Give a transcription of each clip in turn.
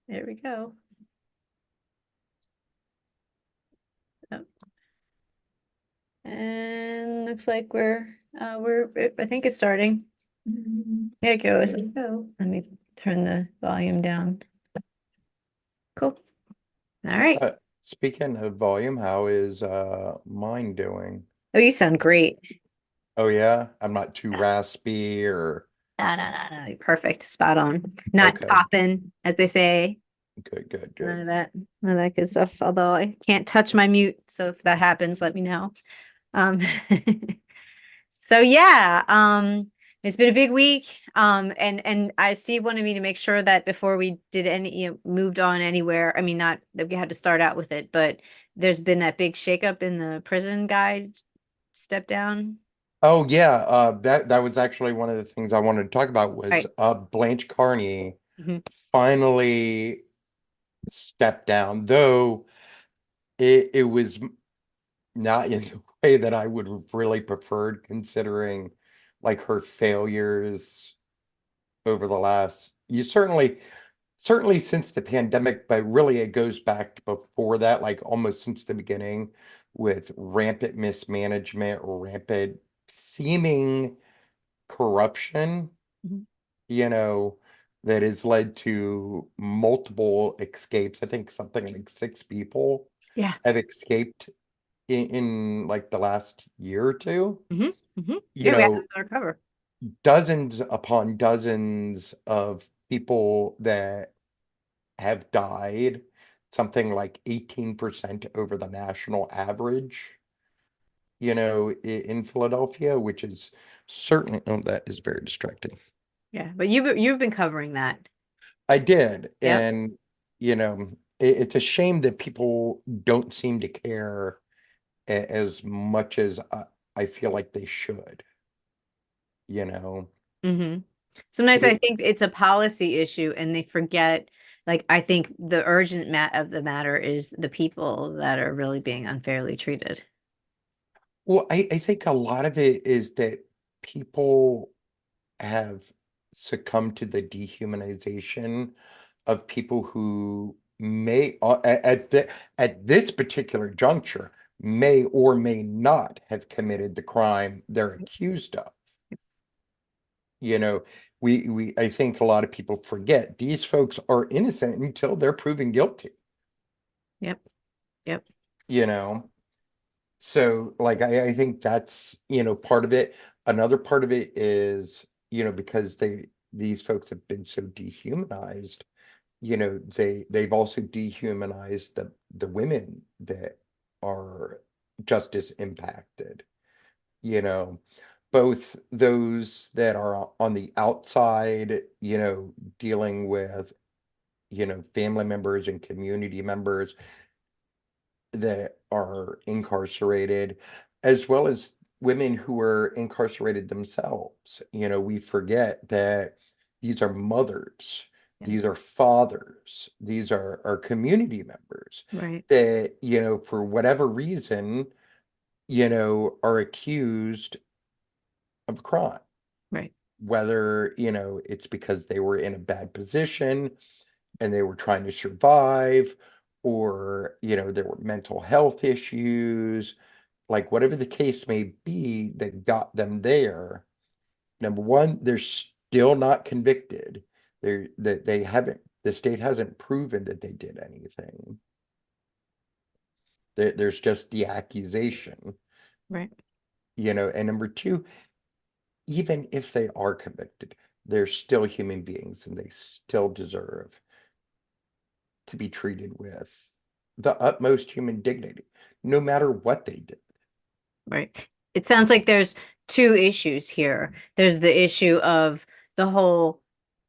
There we go. Oh. And looks like I think it's starting. There it goes. There we go. Let me turn the volume down. Cool. All right. Speaking of volume, how is mine doing? Oh, you sound great. Oh yeah, I'm not too Yes. raspy or No, no, no, no. Perfect. Spot on. Not okay. popping, as they say. Good, good, None good. of that. None of that good stuff. Although I can't touch my mute. So if that happens, let me know. Um, so yeah, it's been a big week. And Steve wanted me to make sure that before we did moved on anywhere. I mean, not that we had to start out with it, but there's been that big shakeup in the prison guy step down. Oh yeah, that was actually one of the things I wanted to talk about was Right. Blanche Carney Mhm. finally stepped down, though it was not in the way that I would have really preferred, considering like her failures over the last you certainly since the pandemic, but really it goes back to before that, like almost since the beginning, with rampant mismanagement, rampant seeming corruption, Mhm. you know, that has led to multiple escapes. I think something like six people Yeah. have escaped in like the last year or two. Hmm. Hmm. You Yeah, we have know, that on our cover. dozens upon dozens of people that have died, something like 18% over the national average, in Philadelphia, which is certainly, oh, that is very distracting. Yeah, but you've been covering that. I did. Yep. And, it's a shame that people don't seem to care as much as I feel like they should, you know. Hmm. Sometimes I It, think it's a policy issue and they forget, like, I think the urgent mat of the matter is the people that are really being unfairly treated. well, I think a lot of it is that people have succumbed to the dehumanization of people who may at this particular juncture may or may not have committed the crime they're accused of. You know, we I think a lot of people forget these folks are innocent until they're proven guilty, Yep. Yep. you know. So like I think that's, part of it. Another part of it is, because these folks have been so dehumanized, they've also dehumanized the women that are justice impacted, you know, both those that are on the outside, dealing with, family members and community members that are incarcerated, as well as women who are incarcerated themselves. We forget that these are mothers, Yep. these are fathers, these are community members Right. that, for whatever reason, are accused of a crime. Right. Whether, it's because they were in a bad position and they were trying to survive, or, there were mental health issues, like whatever the case may be that got them there. Number one, they're still not convicted. They haven't, the state hasn't proven that they did anything. There's just the accusation, Right. and number two, even if they are convicted, they're still human beings and they still deserve to be treated with the utmost human dignity, no matter what they did. Right. It sounds like there's two issues here. There's the issue of the whole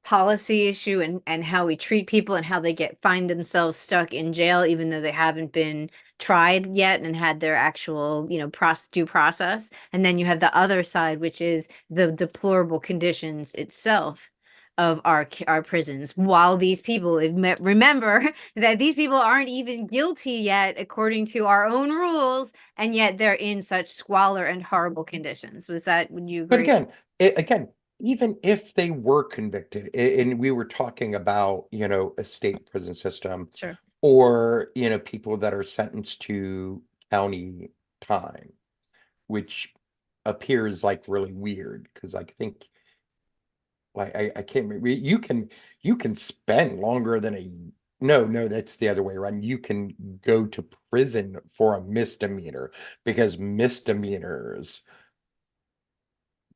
policy issue and how we treat people and how they find themselves stuck in jail even though they haven't been tried yet and had their actual, due process. And then you have the other side, which is the deplorable conditions itself of our prisons. While these people, remember that these people aren't even guilty yet according to our own rules, and yet they're in such squalor and horrible conditions. Would you But agree? again, again, even if they were convicted, and we were talking about, a state prison system, Sure. or, people that are sentenced to county time, which appears like really weird because I think, like, I can't remember, you can spend longer than a no, that's the other way around. You can go to prison for a misdemeanor because misdemeanors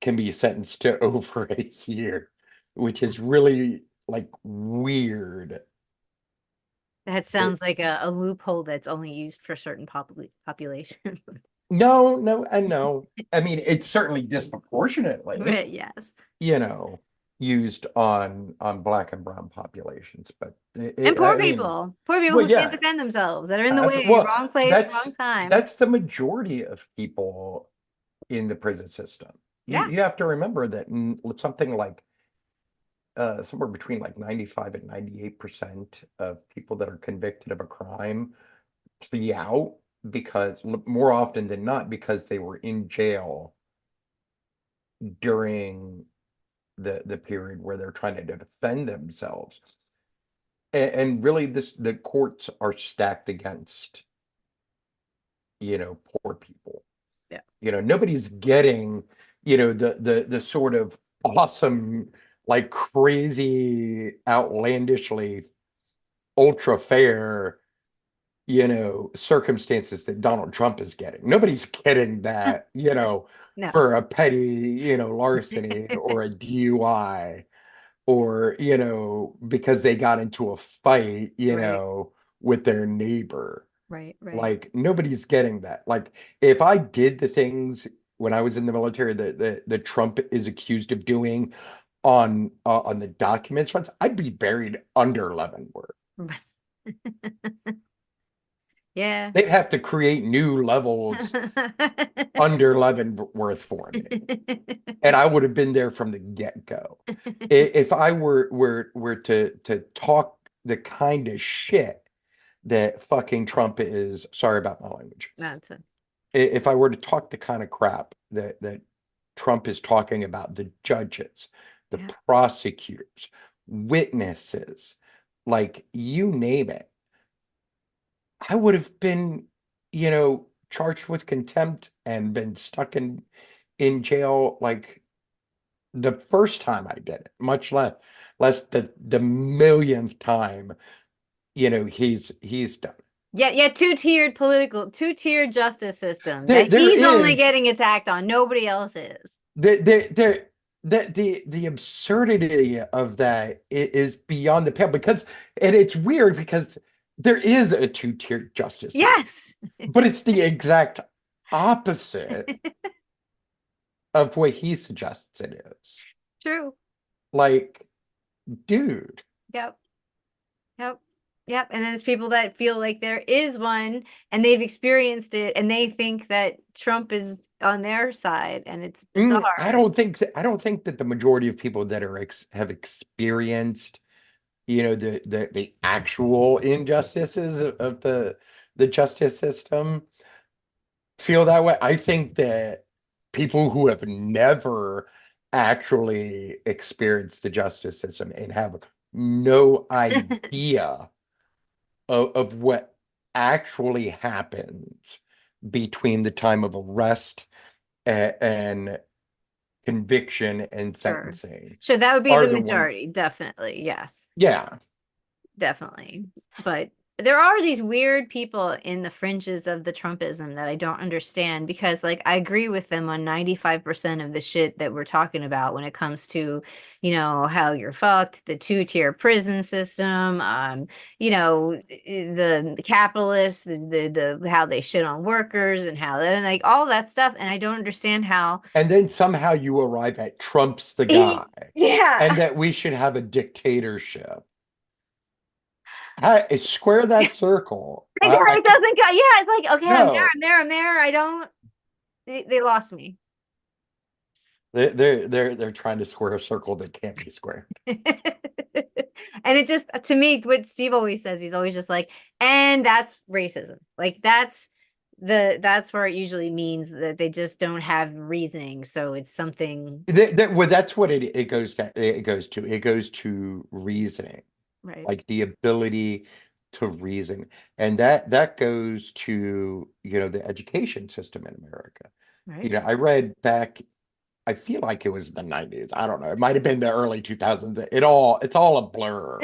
can be sentenced to over a year, which is really like weird. That It, sounds like a loophole that's only used for certain populations. no, no, I know. I mean, it's certainly disproportionately, But yes. you know, used on black and brown populations, but And I mean, poor people well, who can't yeah, defend themselves, that are in the way, well, wrong place, that's wrong time. that's the majority of people in the prison system. You Yeah. you have to remember that something like somewhere between like 95 and 98% of people that are convicted of a crime plea out because more often than not because they were in jail during the period where they're trying to defend themselves. And really the courts are stacked against, poor people. Yeah. Nobody's getting, the sort of awesome, like crazy, outlandishly ultra fair, circumstances that Donald Trump is getting. Nobody's getting that, No. for a petty, larceny or a DUI, or, because they got into a fight, Right. with their neighbor. Right. Right. Like nobody's getting that. Like if I did the things when I was in the military that Trump is accused of doing on the documents fronts, I'd be buried under Leavenworth. Yeah. They'd have to create new levels under Leavenworth for me. And I would have been there from the get-go. If I were to talk the kind of shit that fucking Trump is, sorry about my language. That's it. If I were to talk the kind of crap that Trump is talking about the judges, the Yeah. prosecutors, witnesses, like you name it, I would have been, charged with contempt and been stuck in jail like the first time I did it, much less the millionth time, he's done. Yeah, yeah, two-tiered justice system There that there he's only is getting attacked on. Nobody else is. the absurdity of that is beyond the pale because, and it's weird because there is a two-tiered justice system, Yes. but it's the exact opposite of what he suggests it is. True. Like, dude, Yep. Yep. Yep. And then there's people that feel like there is one and they've experienced it and they think that Trump is on their side and it's I bizarre. don't think that the majority of people that have experienced, the actual injustices of the justice system feel that way. I think that people who have never actually experienced the justice system and have no idea of what actually happens between the time of arrest and conviction and Sure. sentencing Sure, that would be are the the ones. majority, definitely. Yes. Yeah. Definitely. But there are these weird people in the fringes of the Trumpism that I don't understand because, like, I agree with them on 95% of the shit that we're talking about when it comes to, how you're fucked, the two-tier prison system, the capitalists, the how they shit on workers and how, and like all that stuff. And I don't understand how, And then somehow you arrive at Trump's the guy and yeah. that we should have a dictatorship. Square that circle. It doesn't go. Yeah, it's like, okay, I'm there, No, I'm there, I'm there. I don't. They lost me. they're trying to square a circle that can't be squared. And it just, to me, what Steve always says, he's always just like, and that's racism. Like, that's where it usually means that they just don't have reasoning. So it's something, Well, that's what it goes to. It goes to reasoning, right? like the ability to reason, and that goes to, the education system in America. Right. I read back. I feel like it was the 90s. I don't know. It might have been the early 2000s. It's all a blur.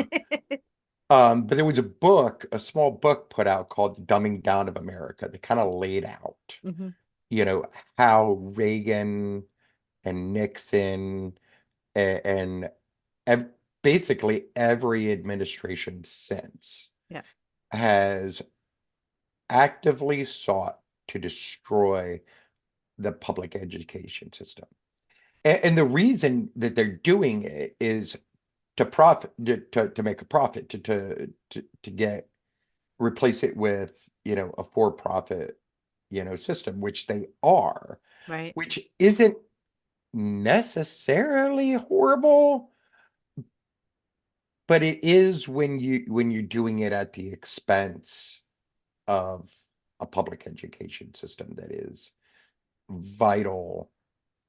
But there was a small book put out called The Dumbing Down of America that kind of laid out, Hmm. you know, how Reagan and Nixon and ev basically every administration since Yeah. has actively sought to destroy the public education system. And the reason that they're doing it is to profit, to make a profit, to get replace it with, a for-profit, system, which they are, Right. which isn't necessarily horrible, but it is when you're doing it at the expense of a public education system that is vital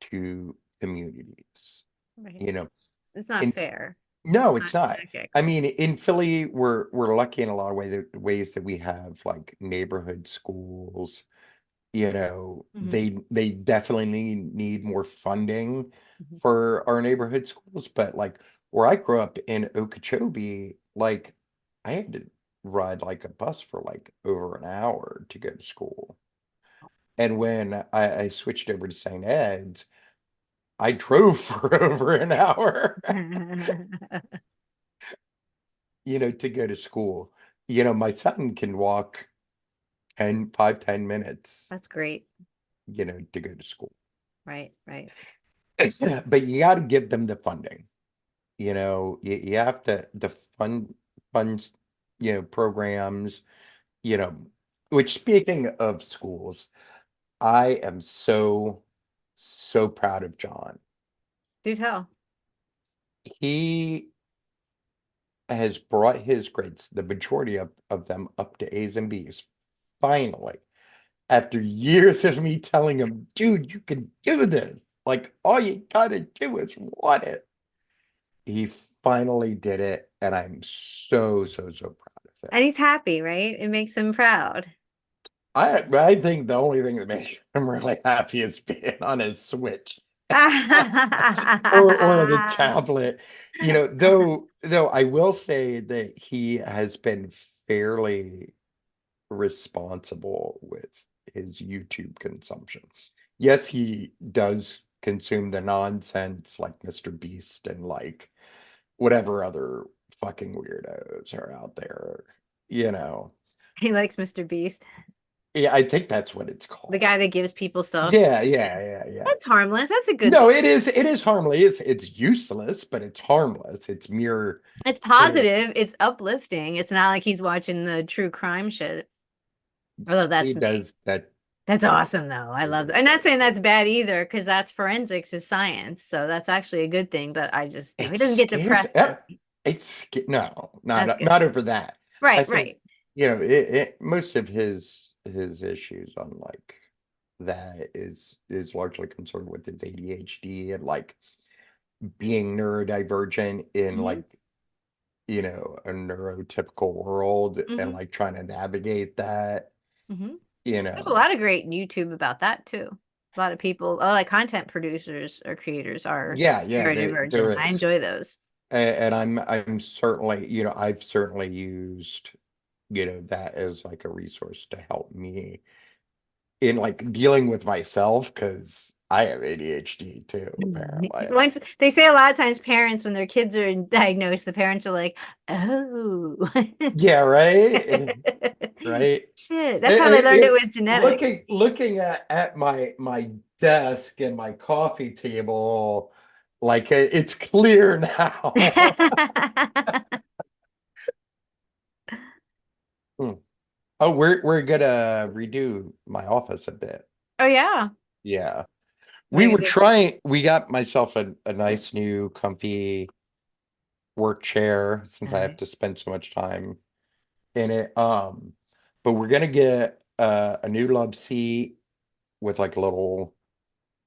to communities. Right. You know, It's not in fair. It's No, not it's not. I ethical. mean, in Philly, we're lucky in a lot of ways that we have like neighborhood schools. Hmm. They definitely need more funding Hmm. for our neighborhood schools. But like where I grew up in Okeechobee, like I had to ride like a bus for like over an hour to go to school. And when I switched over to St. Ed's, I drove for over an hour, to go to school. My son can walk 10 minutes, That's great. to go to school. Right. Right. But you got to give them the funding. You have to fund, programs, you know, which speaking of schools, I am so proud of John. Do tell. He has brought his grades, the majority of them, up to A's and B's. Finally, after years of me telling him, dude, you can do this. Like, all you gotta do is want it. He finally did it, and I'm so proud of him. And he's happy, right? It makes him proud. I think the only thing that makes him really happy is being on his Switch or the tablet. Though I will say that he has been fairly responsible with his YouTube consumption. Yes, he does consume the nonsense like Mr. Beast and like whatever other fucking weirdos are out there, you know. He likes Mr. Beast, Yeah, I think that's what it's the called. guy that gives people stuff. Yeah. That's harmless. That's a good No, thing. it is harmless. It's useless, but it's harmless. It's mere It's enter- positive. It's uplifting. It's not like he's watching the true crime shit. Although he that's does that. that's awesome though. I love that. I'm not saying that's bad either, because that's forensics is science. So that's actually a good thing. But I just, he It doesn't get scares depressed over it. no, That's not good. not over that. I Right, think, right. most of his issues on like that is largely concerned with his ADHD and like being neurodivergent in Hmm. like, a neurotypical world and Hmm. like trying to navigate that, Hmm. you There's a know. lot of great YouTube about that too. A lot of people, a lot of content producers or creators are Yeah, there neurodivergent. I is. enjoy those. And I'm certainly, I've certainly used, that as like a resource to help me in like dealing with myself because I have ADHD too, apparently. Once they say a lot of times parents, when their kids are diagnosed, the parents are like, "Oh, Yeah, right. Right. shit." That's how they learned it was genetic. Looking at my desk and my coffee table, like it's clear now. Hmm. Oh, we're gonna redo my office a bit. Oh yeah. Yeah. What are We you were gonna do? trying, we got myself a nice new comfy work chair since I have Nice. to spend so much time in it. But we're gonna get a new love seat with like a little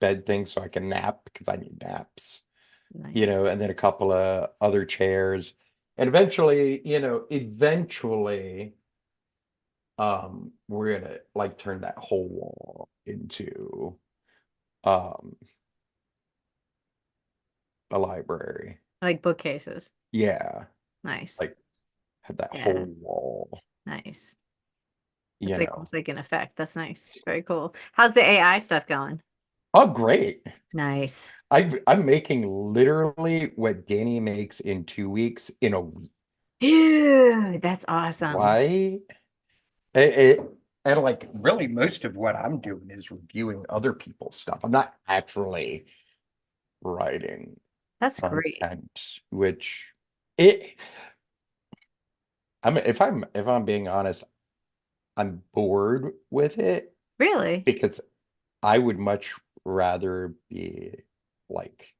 bed thing so I can nap because I need naps, Nice. and then a couple of other chairs. And eventually, we're gonna like turn that whole wall into um a library. Like bookcases. Yeah, Nice. like have that whole Yeah. wall, Nice. It's you like know. almost like an effect. That's nice. Very cool. How's the AI stuff going? Oh, great. Nice. I'm making literally what Danny makes in 2 weeks in a week. Dude, that's awesome. Why? It, and like really most of what I'm doing is reviewing other people's stuff. I'm not actually writing That's great. content, which it if I'm being honest, I'm bored with it Really? because I would much rather be like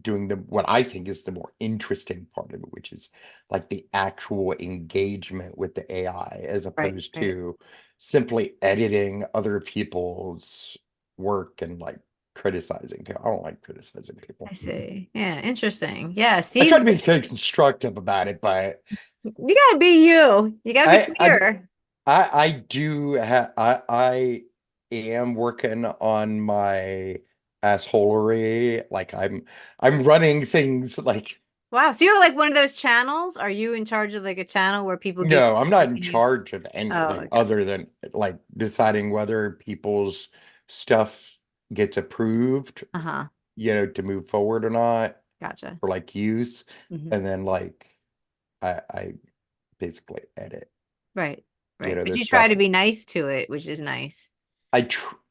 doing the what I think is the more interesting part of it, which is like the actual engagement with the AI as Right, opposed right. to simply editing other people's work and like criticizing people. I don't like criticizing people. I see. Yeah, interesting. Yeah, I try Steve, to be constructive about it, but you gotta be you. You gotta be I I clear. I do have I am working on my assholery. Like I'm running things like Wow. So you have like one of those channels? Are you in charge of like a channel where people give no, I'm not in opinions? charge of Oh, anything okay. other than like deciding whether people's stuff gets approved, Uh-huh. to move forward or not Gotcha. for like use. Hmm. And then like I basically edit, Right. Right. But the you try stuff to be nice to it, which is nice. I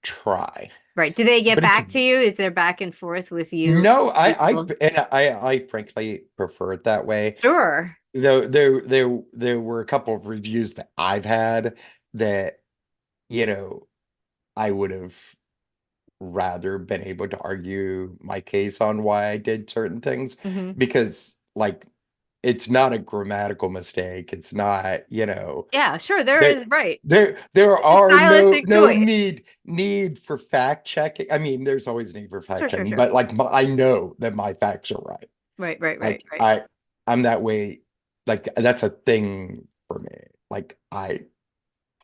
try. Right. Do they get But it's back to you? Is there back and forth with you? no, People? I frankly prefer it that way. Sure. Though there were a couple of reviews that I've had that, you know, I would have rather been able to argue my case on why I did certain things Hmm. because like it's not a grammatical mistake. It's not, Yeah, sure. There there is, right. there It's a are no stylistic no choice. need for fact checking. I mean, there's always need for fact Sure, sure, checking, sure. but like I know that my facts are right. Right, right, right, Like right. I'm that way. Like that's a thing for me. Like I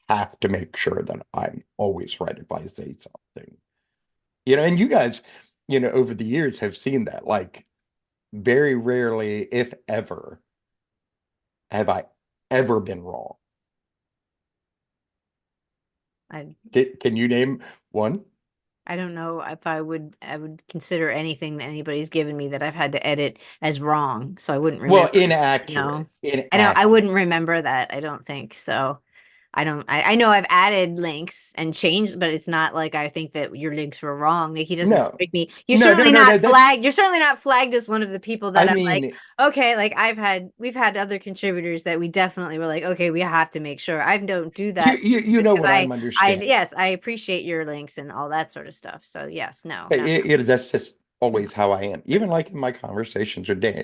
have to make sure that I'm always right if I say something. And you guys, over the years have seen that. Like very rarely, if ever, have I ever been wrong. I Can you name one? I don't know if I would consider anything that anybody's given me that I've had to edit as wrong. So I wouldn't Well, remember, inaccurate. I wouldn't Inaccurate. remember that, I don't think. So I know I've added links and changed, but it's not like I think that your links were wrong. Like he doesn't No. strike me. No, no, no, no. You're That's certainly not flagged as one of the people I that I'm like, mean, okay, like we've had other contributors that we definitely were like, okay, we have to make sure. I don't do that you just know because what I'm understanding. yes, I appreciate your links and all that sort of stuff. So yes, no, no, That's just no. always how I am. Even like in my conversations with Dan,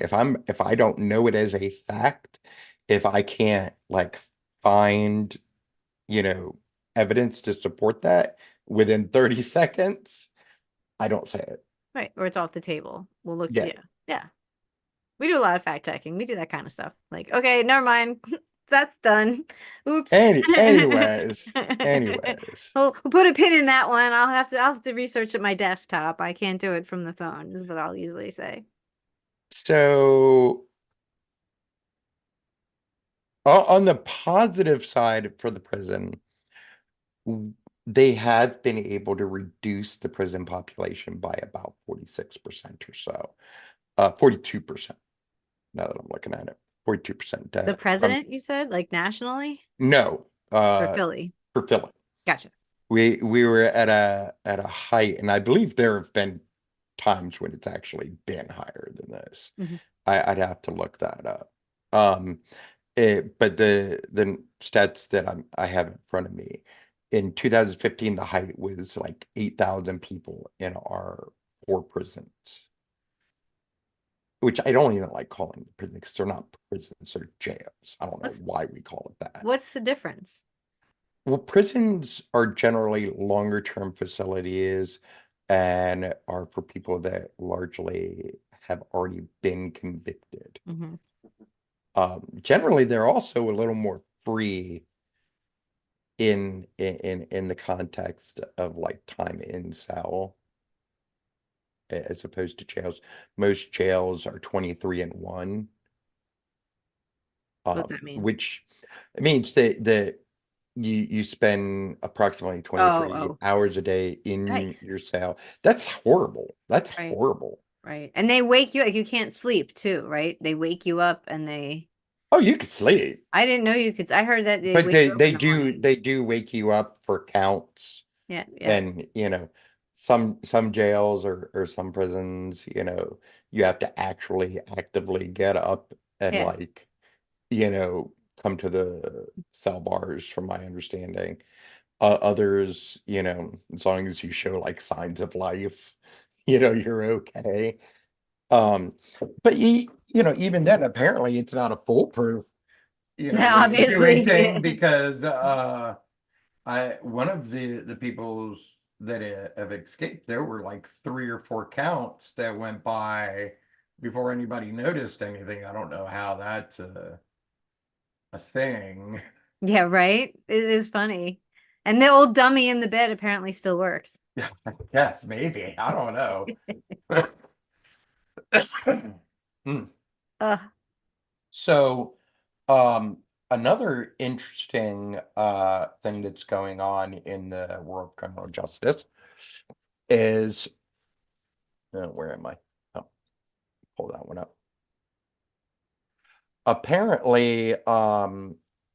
if I don't know it as a fact, if I can't like find, you know, evidence to support that within 30 seconds, I don't say it. Right. Or it's off the table. We'll look, Yeah. yeah. Yeah. We do a lot of fact checking. We do that kind of stuff. Like, okay, never mind. That's done. Oops. Anyways. We'll put a pin in that one. I'll have to research at my desktop. I can't do it from the phone, is what I'll usually say. So on the positive side for the prison, they have been able to reduce the prison population by about 46% or so. 42% now that I'm looking at it. 42% The from president, you said, like nationally no, or Philly? for Philly. Gotcha. We were at a height, and I believe there have been times when it's actually been higher than this. Hmm. I'd have to look that up. Um, but the stats that I have in front of me, in 2015, the height was like 8,000 people in our four prisons, which I don't even like calling them prisons because they're not prisons, they're jails. I don't know What's why we call it that. what's the difference? Well, prisons are generally longer term facilities and are for people that largely have already been convicted. Hmm. Generally, they're also a little more free in the context of like time in cell as opposed to jails. Most jails are 23 and 1, What's that mean? which means that you spend approximately Oh, 23 oh, hours a day in nice. your cell. That's horrible. That's Right, horrible. right. And they wake you like you can't sleep too, right? They wake you up and they Oh, you could sleep, I didn't know you could. I heard that they but wake you up in the morning. they do wake you up for counts. Yeah, yeah, And some jails or some prisons, you have to actually actively get up and yeah, like, you know, come to the cell bars, from my understanding. Others, as long as you show like signs of life, you're okay. Um, but even then, apparently it's not a foolproof, way of doing thing obviously. because I one of the peoples that have escaped, there were like 3 or 4 counts that went by before anybody noticed anything. I don't know how that's a thing. Yeah, right. It is funny. And the old dummy in the bed apparently still works. Yes, maybe. I don't know. Hmm. Uh, So, another interesting thing that's going on in the world of criminal justice is where am I? Oh, pull that one up. Apparently,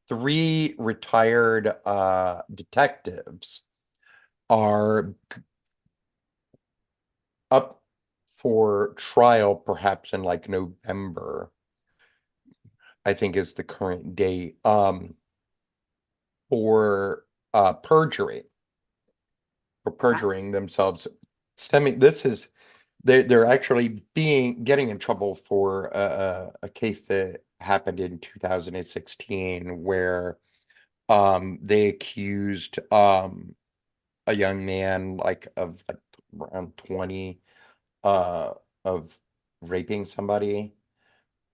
3 retired detectives are up for trial, perhaps in like November, I think is the current date, for perjury, for wow. perjuring themselves. Stemming, this is they're actually being getting in trouble for a case that happened in 2016 where they accused a young man like of like around 20 uh of raping somebody,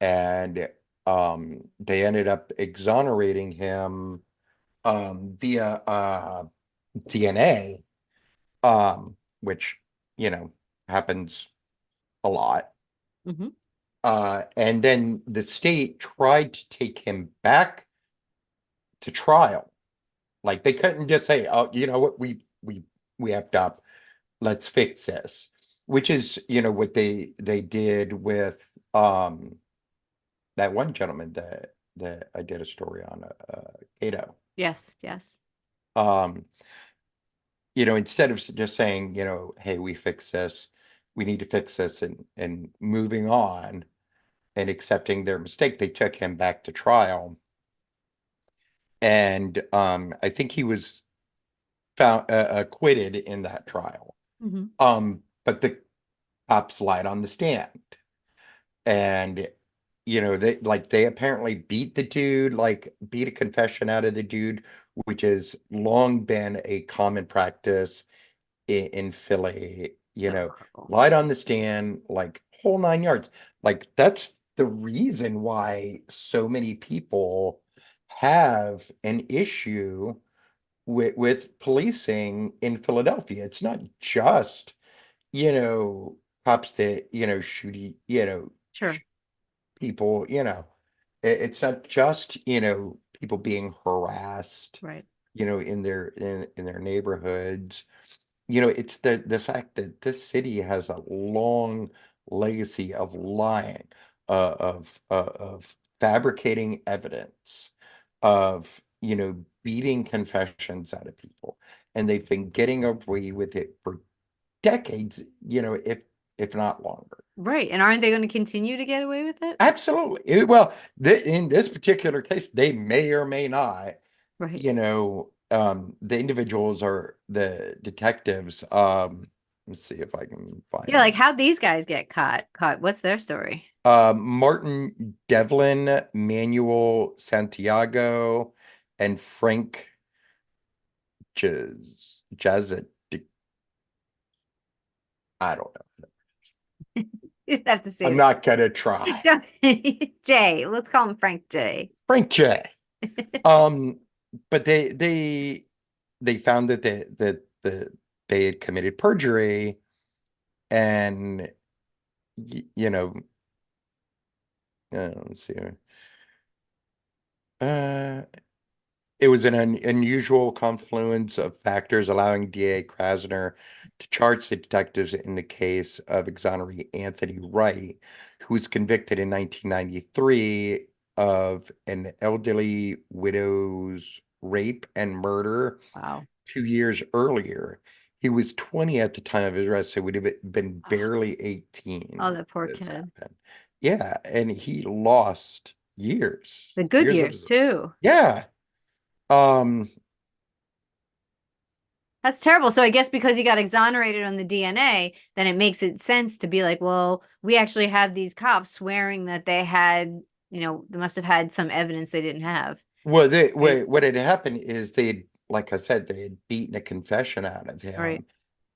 and they ended up exonerating him via DNA, which you know happens a lot. Hmm. And then the state tried to take him back to trial. Like they couldn't just say, "Oh, you know what? We effed up. Let's fix this," which is what they did with that one gentleman that I did a story on, Cato. Yes, yes. um Instead of just saying, hey, we fix this, we need to fix this, and moving on and accepting their mistake, they took him back to trial. And I think he was found acquitted in that trial. Hmm. But the cops lied on the stand. And they apparently beat the dude, like beat a confession out of the dude, which has long been a common practice in Philly. So horrible. Lied on the stand, like whole 9 yards. Like that's the reason why so many people have an issue with policing in Philadelphia. It's not just, you know, cops that, shoot, Sure. people, it's not just, people being harassed, Right. in their neighborhoods. It's the fact that this city has a long legacy of lying, of fabricating evidence, of beating confessions out of people, and they've been getting away with it for decades, if not longer. Right. And aren't they going to continue to get away with it? Absolutely. Well, in this particular case, they may or may not. Right. The individuals are the detectives. Let's see if I can Yeah, find like them. how'd these guys get caught? What's their story? Martin Devlin, Manuel Santiago, and Frank. Jazz, I don't know. You have to say I'm it. not gonna try. Jay, let's call him Frank J. Frank J. Um, but they found that they had committed perjury, and you know, let's see here. Uh, it was an unusual confluence of factors allowing DA Krasner to charge the detectives in the case of exoneree Anthony Wright, who was convicted in 1993 of an elderly widow's rape and murder Wow. 2 years earlier. He was 20 at the time of his arrest, so would have been barely 18 Oh, when that poor this kid. happened. Yeah, and he lost The good years of years his, too. yeah. Um, That's terrible. So I guess because he got exonerated on the DNA, then it makes it sense to be like, well, we actually have these cops swearing that they had, they must have had some evidence they didn't have. well, Right. what had happened is like I said, they had beaten a confession out of Right. him,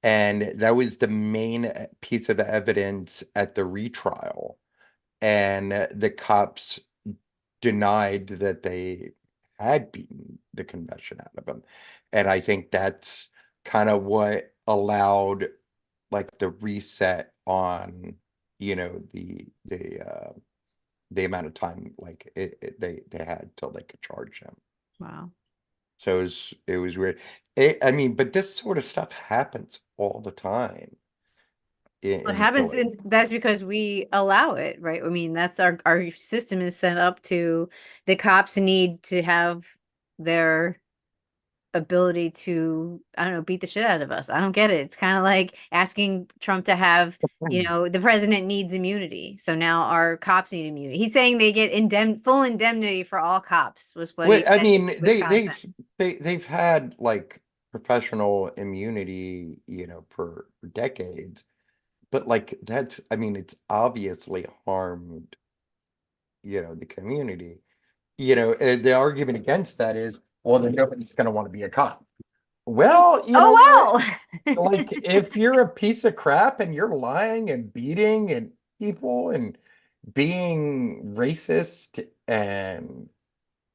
and that was the main piece of evidence at the retrial. And the cops denied that they had beaten the confession out of him. And I think that's kind of what allowed like the reset on, the amount of time like they had till they could charge him. Wow. So it was weird. I mean, but this sort of stuff happens all the time What in happens Philly. in that's because we allow it, right? I mean, that's our system is set up to the cops need to have their ability to, I don't know, beat the shit out of us. I don't get it. It's kind of like asking Trump to have, the president needs immunity. So now our cops need immunity. He's saying they get full indemnity for all cops, was what Well, he I said in mean, Wisconsin. they've had like professional immunity, for decades, but like that's, I mean, it's obviously harmed, the community. And the argument against that is, well, then nobody's going to want to be a cop. Well, you know what? Oh Like, well. if you're a piece of crap and you're lying and beating and people and being racist and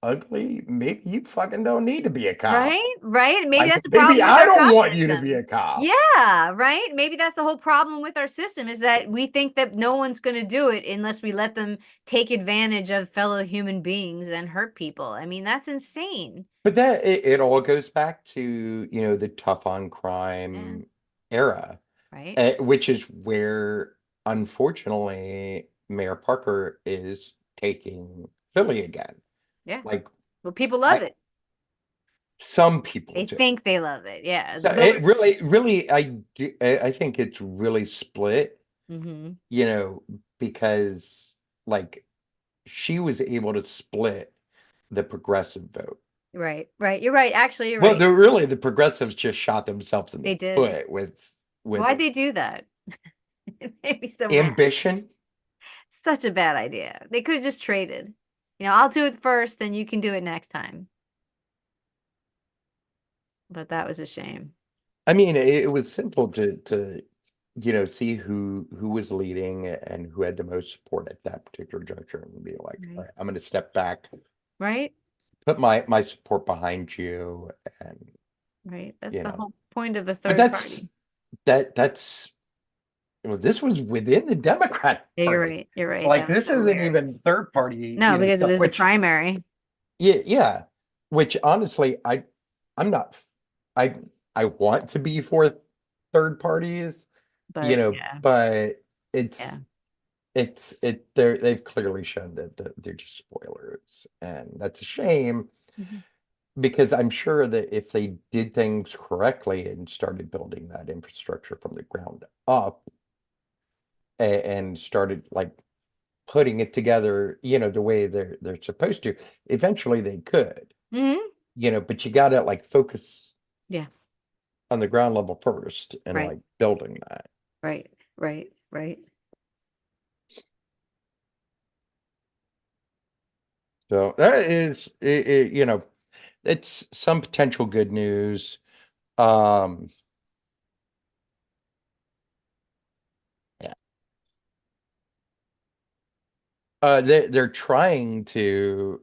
ugly, maybe you fucking don't need to be a cop. Right, right. Maybe Like that's a maybe problem with I our don't cop want you to be a system. cop. Yeah, right. Maybe that's the whole problem with our system is that we think that no one's going to do it unless we let them take advantage of fellow human beings and hurt people. I mean, that's insane. But that it all goes back to, the tough on Yeah, crime era, right. which is where unfortunately Mayor Parker is taking Philly again. Yeah. Like Well, people love I it. some people They do. think they love it. Yeah. So it really, I think it's really split, Hmm. because like she was able to split the progressive vote. Right, right. You're right. Actually, you're Well, right. the progressives just shot themselves in the They did. foot with Why'd they do that? It made me so mad. ambition. Such a bad idea. They could have just traded. I'll do it first, then you can do it next time. But that was a shame. I mean, it was simple to see who was leading and who had the most support at that particular juncture and be like, all Right. right, I'm going to step back, Right? put my support behind you, and Right. That's you the know, whole point of a but third party. that's this was within the Democratic Yeah, you're Party. right. You're right. Like That was this so isn't weird. even third party, No, because it stuff, was the which primary. yeah, which honestly, I'm not, I I want to be for third parties, But yeah, but yeah. they've clearly shown that they're just spoilers, and that's a shame Mhm. because I'm sure that if they did things correctly and started building that infrastructure from the ground up and started like putting it together, the way they're supposed to, eventually they could, Mhm. but you gotta like focus Yeah. on the ground level first and Right. like building that. Right. Right. Right. So that is, it's some potential good news. Um, yeah. They're trying to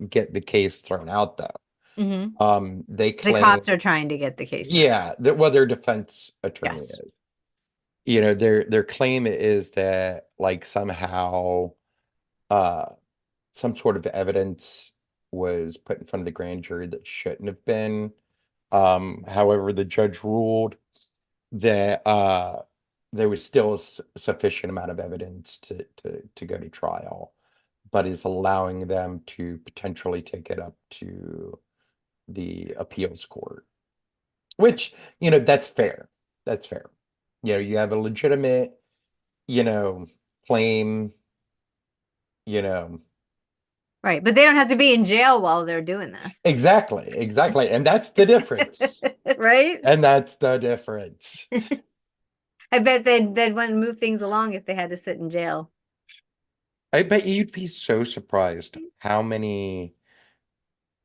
get the case thrown out though. Hmm. They The claim, cops are trying to get the case thrown. yeah, that well, their defense attorney Yes. is. Their claim is that like somehow uh some sort of evidence was put in front of the grand jury that shouldn't have been. However, the judge ruled that there was still a sufficient amount of evidence to go to trial, but is allowing them to potentially take it up to the appeals court, which, that's fair. That's fair. You have a legitimate, you know, claim, you know, Right. But they don't have to be in jail while they're doing this. exactly, exactly. And that's the difference. Right? And that's the difference. I bet they'd want to move things along if they had to sit in jail. I bet you'd be so surprised how many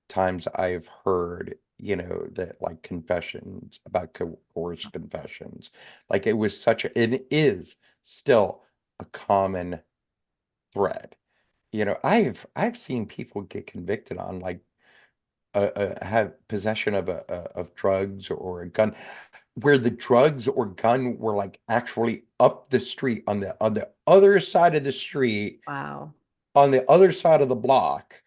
times I've heard, that like confessions about coerced confessions. Like it is still a common thread. I've seen people get convicted on like have possession of drugs or a gun, where the drugs or gun were like actually up the street on the other side of the street, Wow. on the other side of the block,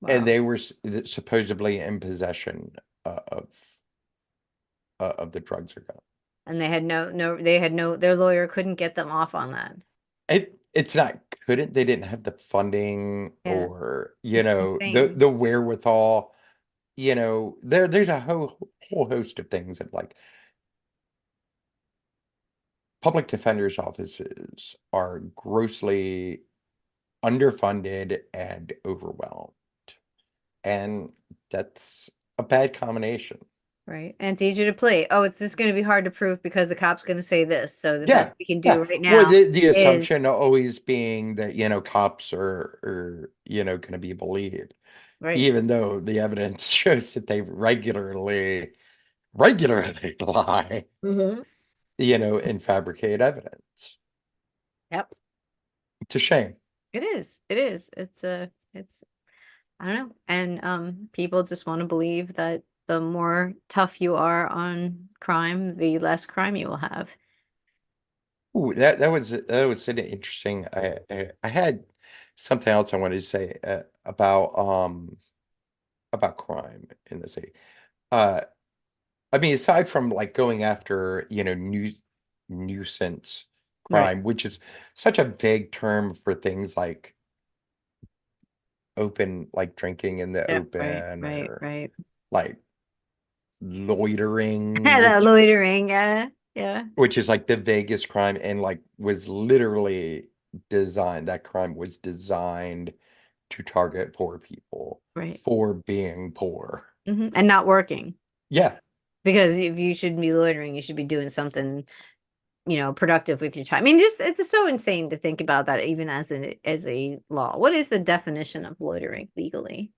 and Wow. they were supposedly in possession of the drugs or gun. And their lawyer couldn't get them off on that. It's not couldn't they didn't have the funding Yeah. or It's the insane. the wherewithal. There's a whole host of things that like public defenders offices are grossly underfunded and overwhelmed. And that's a bad combination. Right. And it's easier to play. Oh, it's just going to be hard to prove because the cop's going to say this. So the best Yeah. we can do Yeah. right Well, now the assumption is always being that, cops are going to be believed, right. even though the evidence shows that they regularly lie, Hmm. and fabricate evidence. Yep. It's a shame. It is. It is. It's I don't know. And people just want to believe that the more tough you are on crime, the less crime you will have. Ooh, that was an interesting. I had something else I wanted to say about crime in the city. Uh, I mean, aside from like going after nuisance Right. crime, which is such a vague term for things like open, like drinking in the Yeah, right, open, right, or right. like loitering, That which loitering, yeah, yeah, which is like the vaguest crime, and like was literally designed. That crime was designed to target poor people right. for being poor. And not working. Yeah. Because if you should be loitering, you should be doing something, productive with your time. I mean, just it's so insane to think about that even as a law. What is the definition of loitering legally?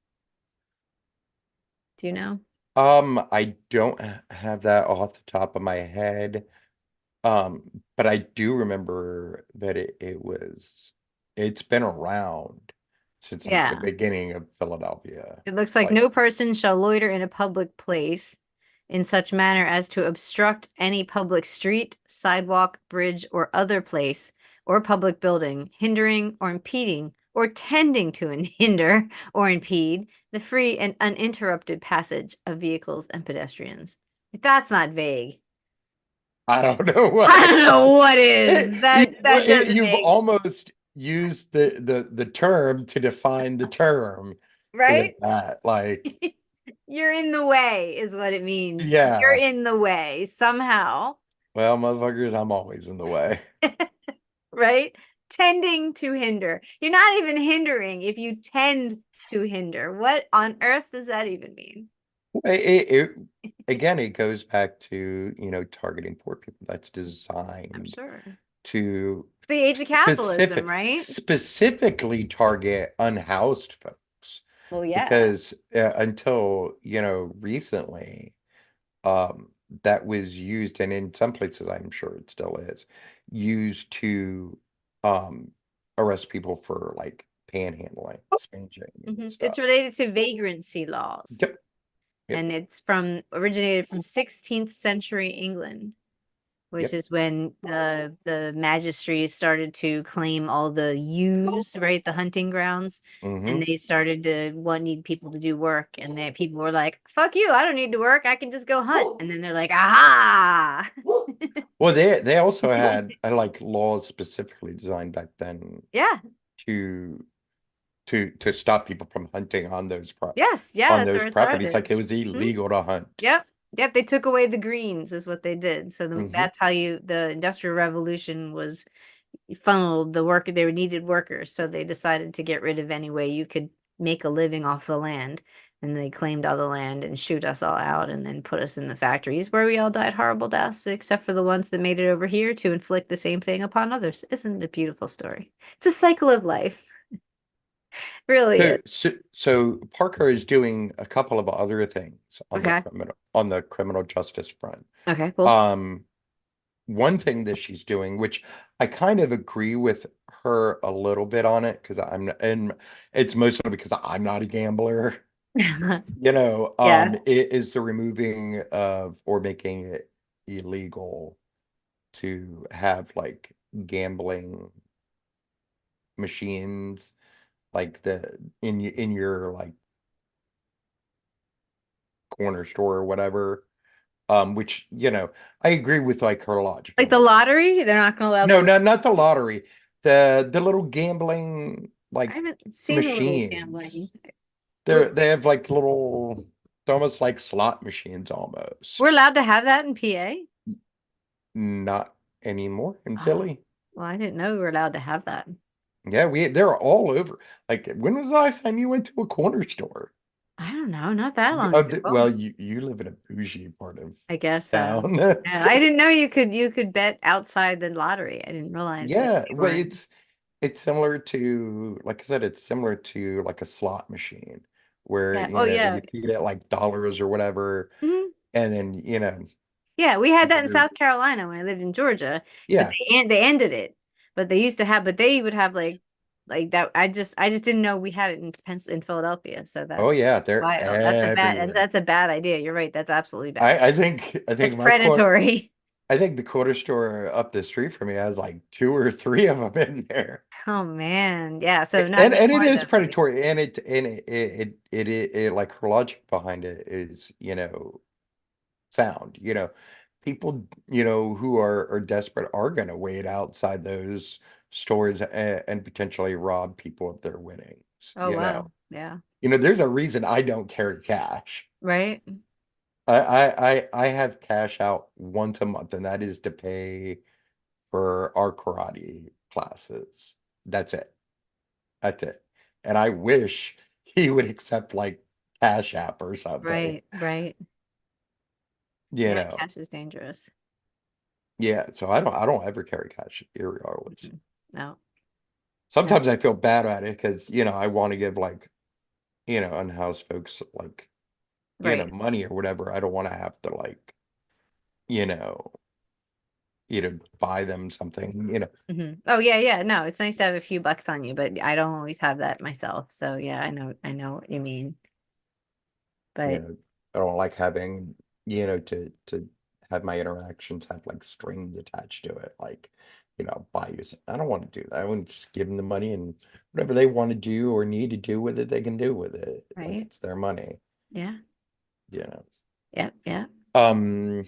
Do you know? I don't have that off the top of my head. But I do remember that it's been around since like the Yeah. beginning of Philadelphia. It looks like Like, no person shall loiter in a public place in such manner as to obstruct any public street, sidewalk, bridge, or other place or public building, hindering or impeding or tending to hinder or impede the free and uninterrupted passage of vehicles and pedestrians. If that's not vague, I don't know what I don't know what is. That doesn't you've make almost used the term to define the term with right. that. Like, You're in the way, is what it means. You're yeah, in the way somehow, well, motherfuckers, I'm always in the way. right? Tending to hinder. You're not even hindering if you tend to hinder. What on earth does that even mean? Again, it goes back to, targeting poor people. That's I'm designed sure. to The age of capitalism, right? specifically target unhoused folks. Well, yeah. because until, recently, that was used, and in some places, I'm sure it still is, used to um, arrest people for like panhandling, spanging, and It's stuff. related to vagrancy laws, Yep, yep, and it's from originated from 16th century England, which yep. is when the magistrates started to claim all the ewes, right, the hunting grounds, and Hmm. they started to need people to do work, and then people were like, "Fuck you! I don't need to work. I can just go hunt." And then they're like, "Aha!" Well, they also had like laws specifically designed back then Yeah. to to stop people from hunting on Yes. Yeah. on That's those where it properties. started. Like it was Hmm. illegal to hunt. Yep. Yep. They took away the greens, is what they did. So Hmm. that's how the Industrial Revolution was funneled. They needed workers. So they decided to get rid of any way you could make a living off the land. And they claimed all the land and shoot us all out and then put us in the factories where we all died horrible deaths, except for the ones that made it over here to inflict the same thing upon others. Isn't it a beautiful story? It's a cycle of life. Really is. So Parker is doing a couple of other things Okay. on the criminal justice front. Okay, cool. Um, One thing that she's doing, which I kind of agree with her a little bit on it, because and it's mostly because I'm not a gambler, Yeah. it is the removing of or making it illegal to have like gambling machines like in your like corner store or whatever. Which, I agree with like her logic Like of the it. lottery, they're not going to allow No, the. not the lottery. The little gambling I like haven't seen a little gambling. machines. We're, They have like little, almost like slot machines we're almost. allowed to have that in PA? Not anymore in Oh, Philly. well, I didn't know we were allowed to have that. Yeah, they're all over. Like, when was the last time you went to a corner store? I don't know, not that long ago. Well, you live in a bougie part of I guess so. town. Yeah, I didn't know you could bet outside the lottery. I didn't realize that Yeah, they well, weren't. it's similar to, like I said, it's similar to like a slot machine where, Yeah. Oh yeah. you can get like dollars or whatever, Mhm. and then, Yeah, we had that in you're, South Carolina when I lived in Georgia, but yeah. they ended it. But they used to have, but they would have like that. I just didn't know we had it in Philadelphia. So Oh that's yeah, they're wild. everywhere. That's a bad idea. You're right. That's absolutely bad. I That's think predatory. I think the quarter store up the street from me has like two or three of them in there. Oh man. Yeah. So not And it anymore is though, maybe. predatory, and it like her logic behind it is, sound. People, who are desperate are going to wait outside those stores and potentially rob people of their winnings. Oh wow. Yeah. There's a reason I don't carry cash. Right. I have cash out once a month, and that is to pay for our karate classes. That's it. That's it. And I wish he would accept like Cash App or something. Right. Right. You Yeah. know. Cash is dangerous. Yeah. So I don't ever carry cash irregardless. Mhm. No. No. Sometimes I feel bad at it because, I want to give like, unhoused folks like, Right. money or whatever. I don't want to have to like, you know, buy them something. Oh yeah, yeah. No, it's nice to have a few bucks on you, but I don't always have that myself. So yeah, I know what you mean. You But know, I don't like having, to have my interactions have like strings attached to it. Like, buy you. I don't want to do that. I want to just give them the money, and whatever they want to do or need to do with it, they can do with it. Like right. it's their money, Yeah. you know. Yeah. Yeah. Um,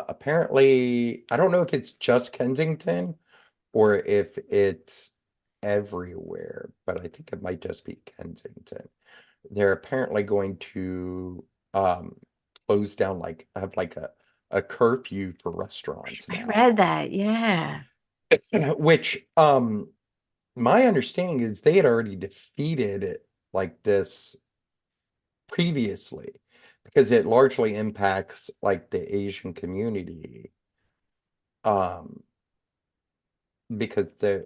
Apparently, I don't know if it's just Kensington or if it's everywhere, but I think it might just be Kensington. They're apparently going to um close down, like have like a curfew for restaurants I now. read that. Yeah. Which my understanding is they had already defeated like this previously, because it largely impacts like the Asian community. Um because the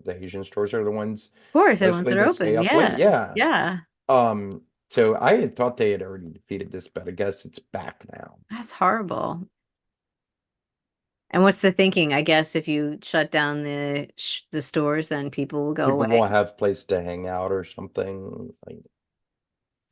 Asian stores are the ones Of course, the ones mostly that are that stay open. up late. Yeah. Yeah. Yeah. So I had thought they had already defeated this, but I guess it's back now. That's horrible. And what's the thinking? I guess if you shut down the stores, then people will go People away. won't have place to hang out or something. Like,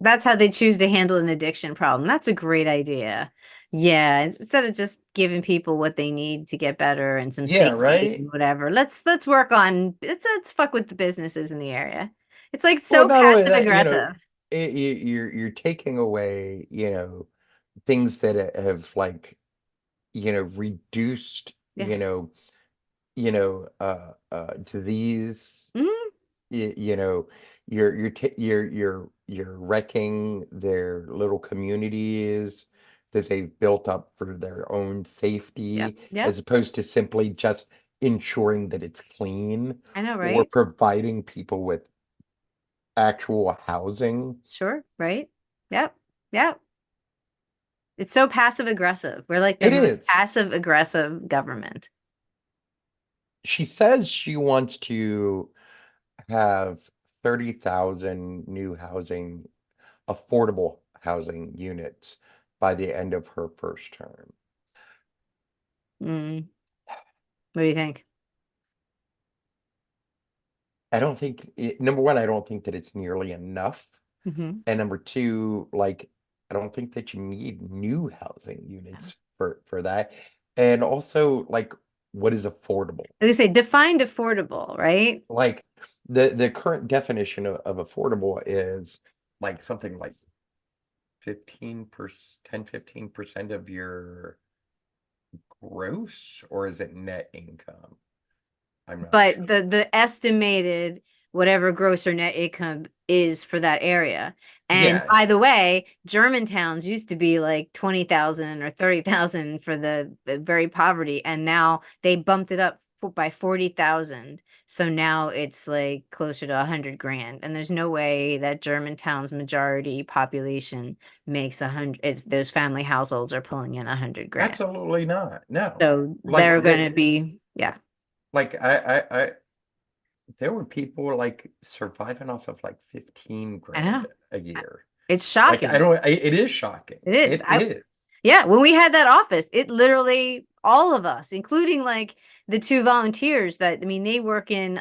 That's how they choose to handle an addiction problem. That's a great idea. Yeah, instead of just giving people what they need to get better and some yeah, safety right. and whatever. Let's work on let's fuck with the businesses in the area. It's like Well, so not only passive that, aggressive. you're taking away, things that have like, reduced, Yes. disease. Hmm. You know, you're wrecking their little communities that they've built up for their own Yep. safety, Yep. as opposed to simply just ensuring that it's clean I know, or right? providing people with actual housing. Sure, right? Yep. Yep. It's so passive aggressive. We're like the It most is. passive aggressive government. She says she wants to have 30,000 new affordable housing units by the end of her first term. Mm, what do you think? I don't think number one, I don't think that it's nearly enough. Hmm. And number two, like, I don't think that you need new housing units for that. And also, like, what is affordable? As you say, defined affordable, right? Like the current definition of affordable is like something like 15%, 10-15% of your gross, or is it net income? I'm not But sure. the estimated whatever gross or net income is for that area. And Yeah, by the way, German towns used to be like 20,000 or 30,000 for the very poverty, and now they bumped it up by 40,000. So now it's like closer to 100 grand. And there's no way that Germantown's majority population makes 100, is those family households are pulling in 100 grand. absolutely not. No. So Like they're going to be, yeah, like I there were people like surviving off of like 15 I grand know. a year. It's Like I shocking. don't it is shocking. It is. It is. Yeah, when we had that office, it literally, all of us, including like the two volunteers that, I mean, they work in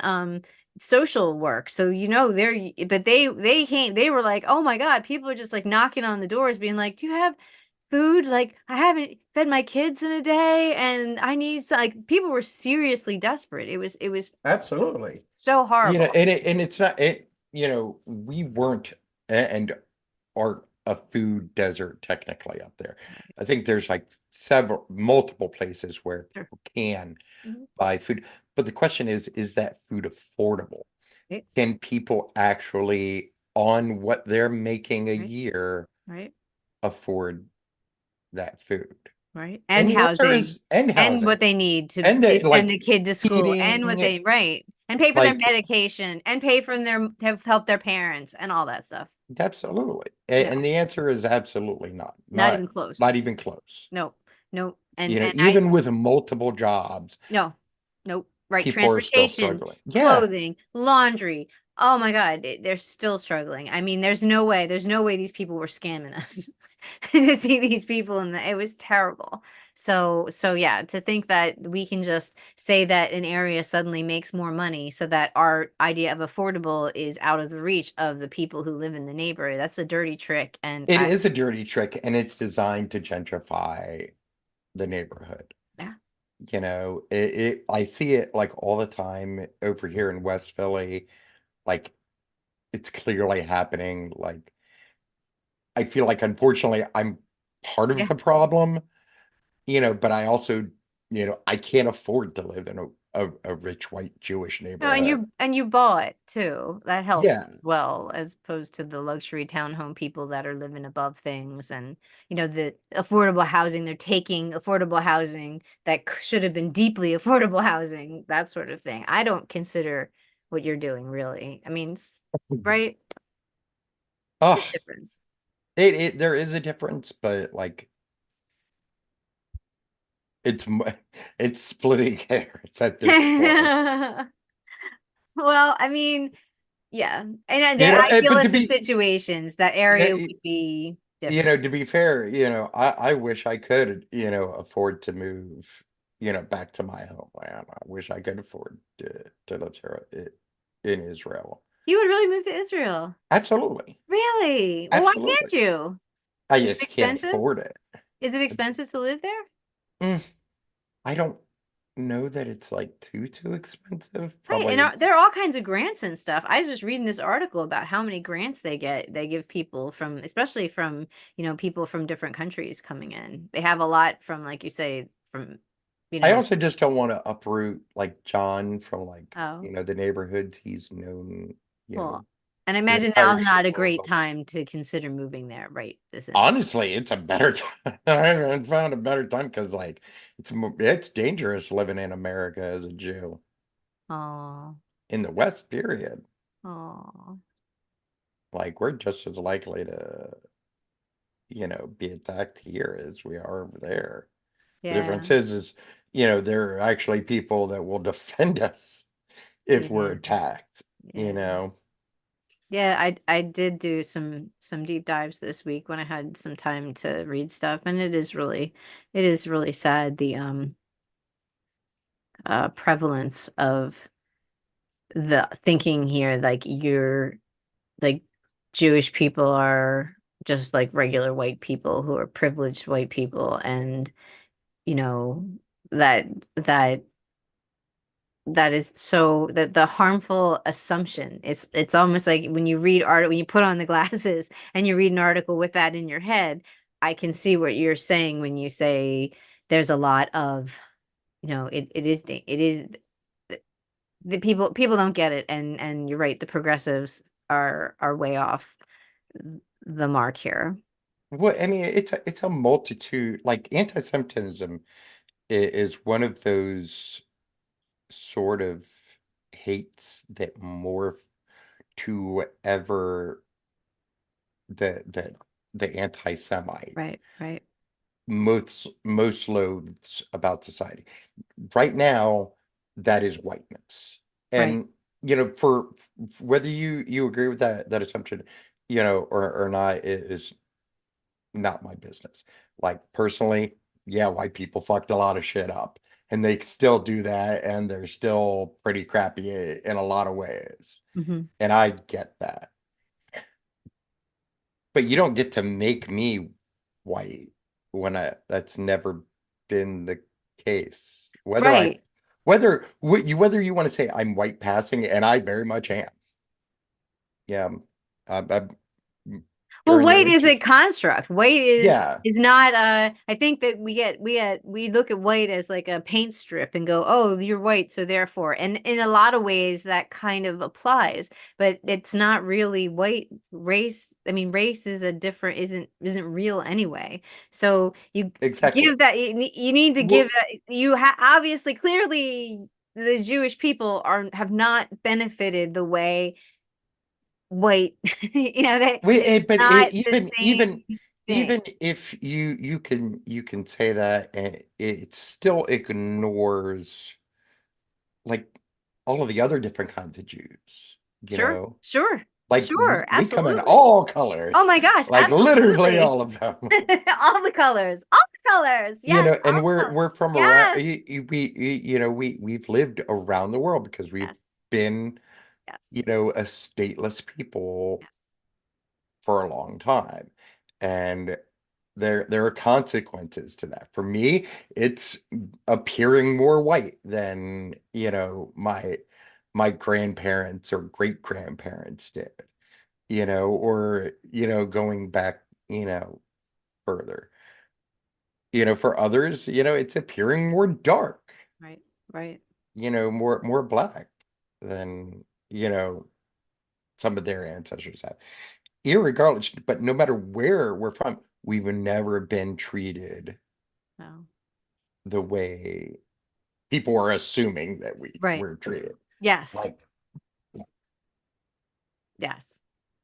social work. So, but they came, they were like, oh my God, people are just like knocking on the doors, being like, do you have food? Like, I haven't fed my kids in a day and I need some, like, people were seriously desperate. It was Absolutely. so horrible. And it's not we weren't and aren't a food desert technically up there. I think there's like multiple places where Sure. people can Mhm. buy food. But the question is that food affordable? Right, Can people actually, on what they're making a right, year, right. afford that food? Right. And And the answer housing is and and housing. what they need to And the send like the kid to school and what feeding, they, right. And pay for their like medication and pay for their, to help their parents and all that stuff. absolutely. Yeah. And the answer is absolutely not. Not Not even close. not even close. No, no. And I, Even with multiple jobs, no, nope. Right. people are still Transportation, struggling. Yeah, clothing, laundry. Oh my God. They're still struggling. I mean, there's no way these people were scamming us to see these people it was terrible. So yeah, to think that we can just say that an area suddenly makes more money so that our idea of affordable is out of the reach of the people who live in the neighborhood. That's a dirty trick. And it is a dirty trick and it's designed to gentrify the neighborhood. yeah, I see it like all the time over here in West Philly. Like it's clearly happening. Like I feel like unfortunately I'm part of yeah. the problem, but I also, I can't afford to live in a rich white Jewish No, and neighborhood. you bought too. That helps Yeah, as well, as opposed to the luxury townhome people that are living above things. And the affordable housing, they're taking affordable housing that should have been deeply affordable housing, that sort of thing. I don't consider what you're doing really. I mean, right? It's a oh, difference. there is a difference, but like it's it's splitting hairs at this point. Well, I mean, yeah. And the You know, but to idealistic be situations, that yeah, area would be different. to be fair, I wish I could, afford to move, back to my homeland. I wish I could afford to live here in Israel. You would really move to Israel. Absolutely. Really? Well, why can't Absolutely. you? I Is it just can't expensive? afford it. Is it expensive to live there? Mm, I don't know that it's like too expensive. Right. Probably And it's there are all kinds of grants and stuff. I was reading this article about how many grants they get. They give people from, especially from, people from different countries coming in. They have a lot from, like you say, from, you I know, also just don't want to uproot like John from like, oh, the neighborhoods he's known, well. And I his imagine entire now's not a circle great of time to consider moving there, right? This instant. honestly, it's a better time. I haven't found a better time because like it's dangerous living in America as a Jew Oh, in the West, period. oh, Like we're just as likely to, be attacked here as we are over there. The yeah, difference is, there are actually people that will defend us if we're yeah, attacked, you yeah. know. Yeah, I did do some deep dives this week when I had some time to read stuff, and it is really sad, the prevalence of the thinking here, like like Jewish people are just like regular white people who are privileged white people, and you know that that that is so that the harmful assumption, it's almost like when you read art, when you put on the glasses and you read an article with that in your head, I can see what you're saying when you say there's a lot of, it is the people don't get it, and you're right, the progressives are way off the mark here. Well, I mean, it's a multitude. Like anti-Semitism is one of those sort of hates that morph to whatever the the anti-Semite Right, right, most loathes about society. Right now, that is whiteness. right. And for whether you agree with that assumption, or not is not my business. Like personally, yeah, white people fucked a lot of shit up. And they still do that, and they're still pretty crappy in a lot of ways. Hmm. And I get that. But you don't get to make me white when that's never been the case. Right. Whether you want to say I'm white passing, and I very much am. Yeah, I'm Well, during the weight is election. a construct. Weight is Yeah, is not I think that we look at weight as like a paint strip and go, "Oh, you're white, so therefore." And in a lot of ways that kind of applies, but it's not really white race. I mean, race is a different isn't real anyway. So you exactly. give that you need to give Well, that obviously clearly the Jewish people are have not benefited the way white that it's but not the even same thing. even if you can say that, and it still ignores like all of the other different kinds of Jews, Sure, sure, like sure, we come in absolutely. all Oh colors, my gosh, like literally absolutely. all of them. All the colors, yes, all And the we're colors, we're from around yes, we've lived around the world because we've yes, been, yes, a stateless people yes, for a long time. And there are consequences to that. For me, it's appearing more white than, my grandparents or great grandparents did, or, going back, further. For others, it's appearing more dark, right, right, more black than, some of their ancestors have. Irregardless, but no matter where we're from, we've never been treated no, the way people are assuming that we right, were treated. yes, Like, yes.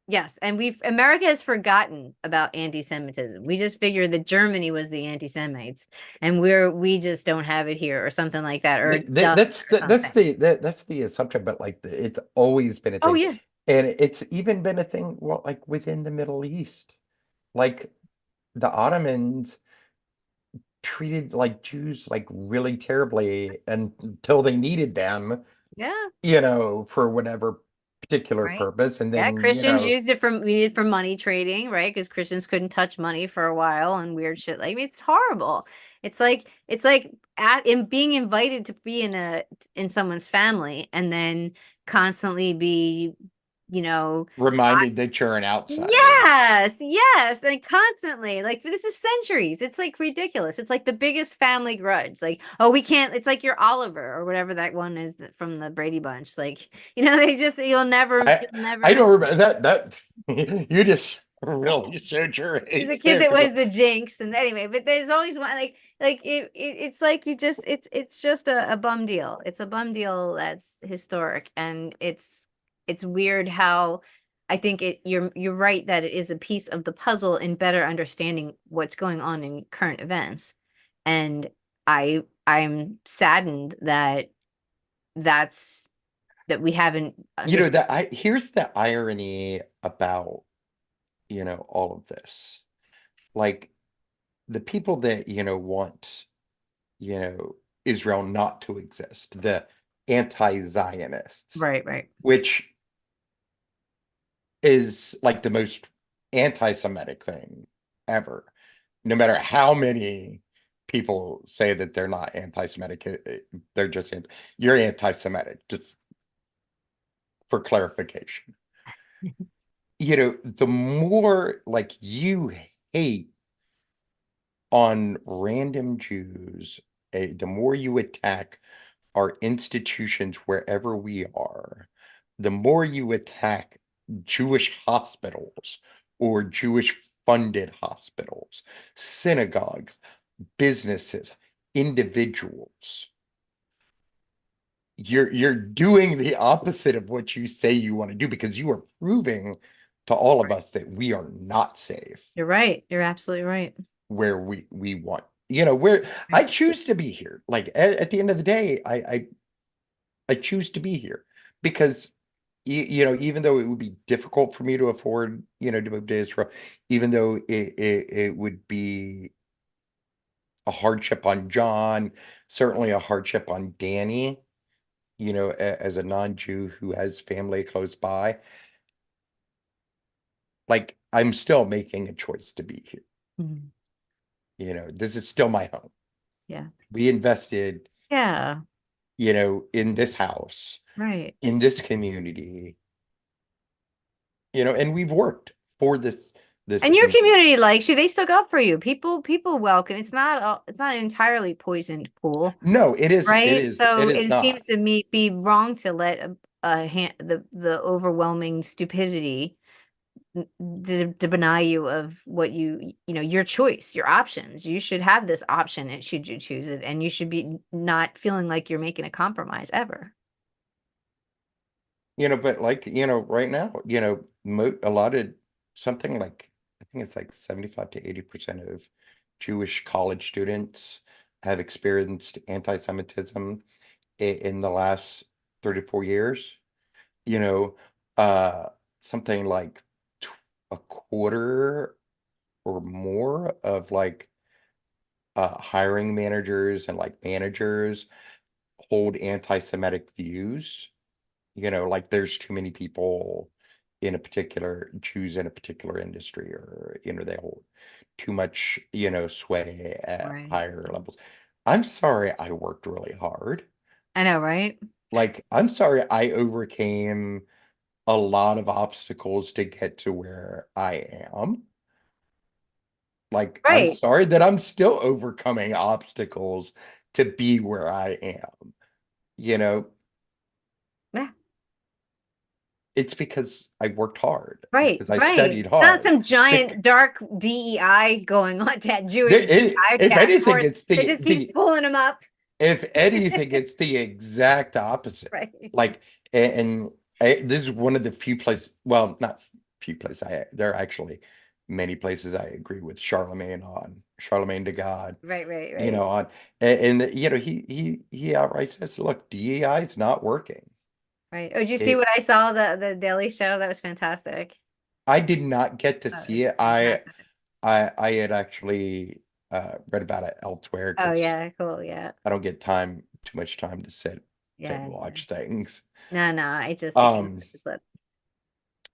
Yes, and America has forgotten about anti-Semitism. We just figured that Germany was the anti-Semites, and we just don't have it here, or something like that, or it's done That's or something. that's the assumption, but like it's always been a Oh thing, yeah, and it's even been a thing. Well, like within the Middle East, like the Ottomans treated like Jews like really terribly until they needed them, yeah, for whatever particular right. purpose, and Yeah, then Christians used it for money trading, right? Because Christians couldn't touch money for a while and weird shit. Like, I mean, it's horrible. It's like in being invited to be in someone's family and then constantly be, you know, reminded that you're an outsider. yes, yes, and constantly. Like this is centuries. It's like ridiculous. It's like the biggest family grudge. Like, oh, we can't. It's like you're Oliver or whatever that one is from the Brady Bunch. Like, they just I you'll I never. don't remember that you just really showed your He's a age kid there that because was the jinx, and anyway, but there's always one it's like you just it's just a bum deal. It's a bum deal that's historic, and it's weird how I think you're right that it is a piece of the puzzle in better understanding what's going on in current events. And I'm saddened that's that we haven't understood. that I here's the irony about all of this. Like the people that want you know Israel not to exist, the anti-Zionists, Right, right, which is like the most anti-Semitic thing ever. No matter how many people say that they're not anti-Semitic, they're just you're anti-Semitic, just for clarification. The more like you hate on random Jews, the more you attack our institutions wherever we are, the more you attack Jewish hospitals or Jewish funded hospitals, synagogues, businesses, individuals. You're doing the opposite of what you say you want to do because you are proving to all of right. us that we are not safe You're right. You're absolutely right. where we want. Where I Right. choose to be here. Like at the end of the day, I choose to be here because even though it would be difficult for me to afford, to move to Israel, even though it would be a hardship on John, certainly a hardship on Danny, as a non-Jew who has family close by, like I'm still making a choice to be here. Mhm. This is still my home. Yeah. We invested, Yeah. in this house, Right. in this community, and we've worked for this And your community. community likes you. They still go up for you. People welcome. It's not an entirely poisoned pool, No, right? it So is it not. seems to me be wrong to let the overwhelming stupidity to deny you of what your choice, your options. You should have this option, and should you choose it, and you should be not feeling like you're making a compromise ever. But like, right now, a lot of something like, I think it's like 75 to 80% of Jewish college students have experienced anti-Semitism in the last 34 years. You know, uh, something like a quarter or more of like hiring managers and like managers hold anti-Semitic views. Like there's too many people Jews in a particular industry, or, they hold too much, sway at Right. higher levels. I'm sorry I worked really hard. I know, right? Like, I'm sorry I overcame a lot of obstacles to get to where I am. Like, I'm Right. sorry that I'm still overcoming obstacles to be where I am. You know, Yeah. it's because I worked hard, Right, because I right. studied Not hard. some The, giant dark DEI going on, Jewish DEI if task anything, force it's that just keeps the pulling them up. if anything, it's the exact opposite. Right. Like, and this is one of the few places, well, not few places there are actually many places I agree with Charlemagne on, Charlemagne to God, Right, right, you know, right, on, you know, he outright says, look, DEI is not working. right. Oh, did you see It what I saw the Daily Show? That was fantastic. I did not get to That see was it. fantastic. I had actually read about it elsewhere Oh because yeah, cool. Yeah, I don't get too much time to sit yeah, and yeah. watch things. No, no, it came Um, across his lip.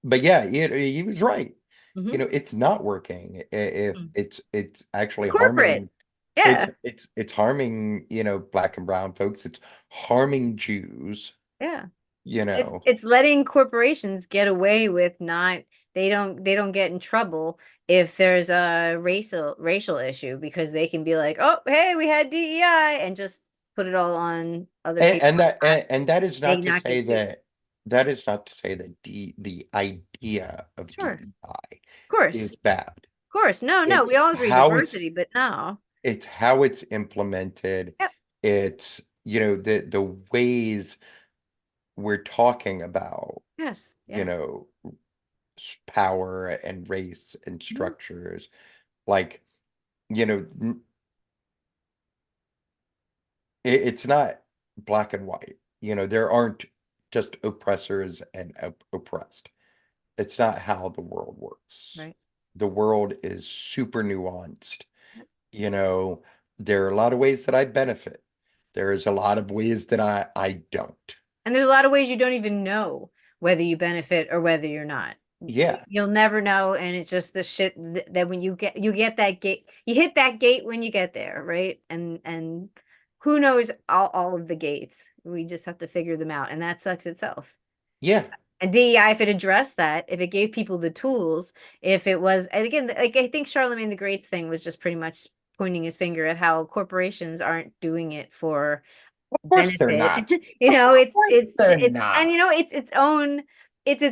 but yeah, he was right. You Hmm. know, it's not working. If it's It's actually corporate. harming, Yeah, it's harming, you know, black and brown folks. It's harming Jews, yeah. you know. It's letting corporations get away with not they don't get in trouble if there's a racial issue because they can be like, oh, hey, we had DEI and just put it all on other people And that is they not to not say get sued. that is not to say that the idea of Sure, of DEI course, is bad. of course. No, no, It's we all agree how it's diversity, but no. it's how it's implemented. Yep. It's, you know, the ways we're talking about, Yes, you yes. know, power and race and Mhm. structures. Like, you know, it's not black and white. You know, there aren't just oppressors and oppressed. It's not how the world works. Right. The world is super nuanced. Yep. You know, there are a lot of ways that I benefit. There is a lot of ways that I don't. And there's a lot of ways you don't even know whether you benefit or whether you're not. Yeah. You'll never know, and it's just the shit that when you get that gate, you hit that gate when you get there, right? And who knows all of the gates? We just have to figure them out, and that sucks itself. Yeah. And DEI, if it addressed that, if it gave people the tools, if it was, and again, like I think Charlemagne the Great's thing was just pretty much pointing his finger at how corporations aren't doing it for Of course they're benefit. not. You Of know, course they're and not. you know, it's its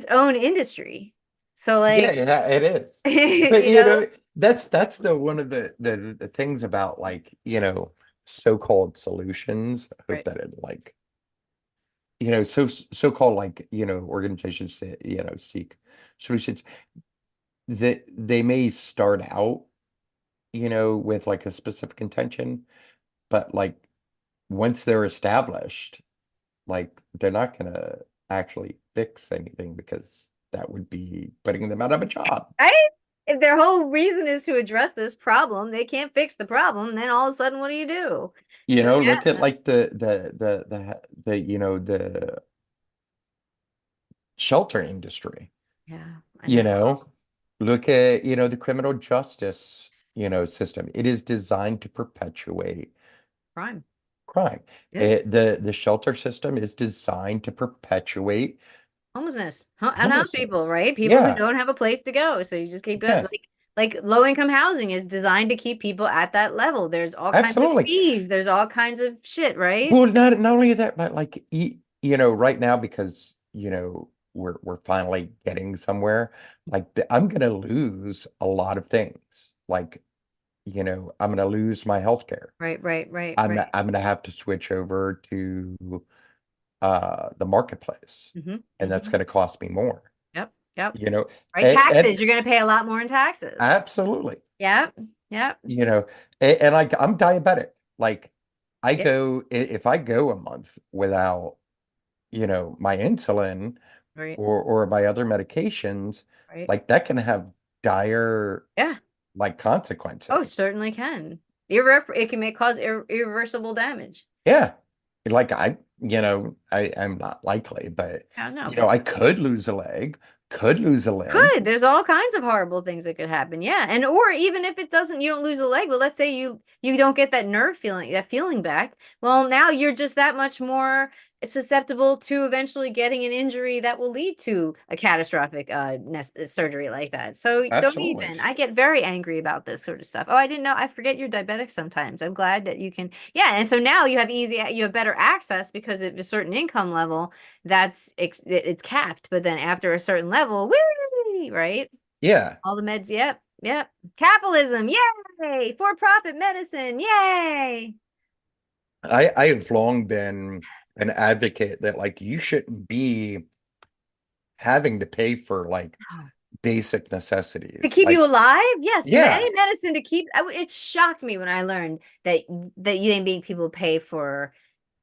own industry. So Yeah, like, yeah, it is. But you you know, know, that's the one of the things about, like, you know, so-called solutions. I hope right. that it, like, you know, so-called, like, you know, organizations that, you know, seek solutions that they may start out, you know, with like a specific intention, but like once they're established, like they're not gonna actually fix anything because that would be putting them out of a job. Right? If their whole reason is to address this problem, they can't fix the problem, then all of a sudden, what do you do? You So know, look at yeah, like the you know, the shelter industry, yeah, I you know. know, look at, you know, the criminal justice, you know, system. It is designed to perpetuate Crime. crime. Yeah. The shelter system is designed to perpetuate Homelessness and house people, homelessness. right? People who Yeah, don't have a place to go. So you just keep it yeah, like low income housing is designed to keep people at that level. There's all kinds of absolutely. fees. There's all kinds of shit, right? Well, not only that, but like, you know, right now, because, you know, we're finally getting somewhere. Like, I'm gonna lose a lot of things. Like, you know, I'm gonna lose my healthcare. Right, right, right, I'm right. I'm gonna have to switch over to the marketplace, Hmm. and that's Hmm. gonna cost me more. Yep, yep. You know, Right. and Taxes. You're going to pay a lot more in taxes. absolutely. Yep, yep, You know, and like, I'm diabetic. Like, yep. if I go a month without, you know, my insulin Right, or my other medications, right. like that can have dire, Yeah. like, Oh, consequences. certainly can. It can cause irreversible damage. Yeah. Like, you know, I'm not likely, but, I know, you know, but I could lose a leg, could lose a limb. could. There's all kinds of horrible things that could happen. Yeah. And or even if it doesn't, you don't lose a leg, but let's say you don't get that nerve feeling, that feeling back. Well, now you're just that much more susceptible to eventually getting an injury that will lead to a catastrophic surgery like that. So don't Absolutely. even. I get very angry about this sort of stuff. Oh, I didn't know. I forget you're diabetic sometimes. I'm glad that you can. Yeah, and so now you have better access because of a certain income level it's capped, but then after a certain level, whee, right? Yeah. All the meds, yep, yep. Capitalism, yay! For-profit medicine, yay! I have long been an advocate that, like, you shouldn't be having to pay for, like, basic To necessities. keep you Like, alive? Yes. yeah, Any medicine to keep. It shocked me when I learned that you ain't make people pay for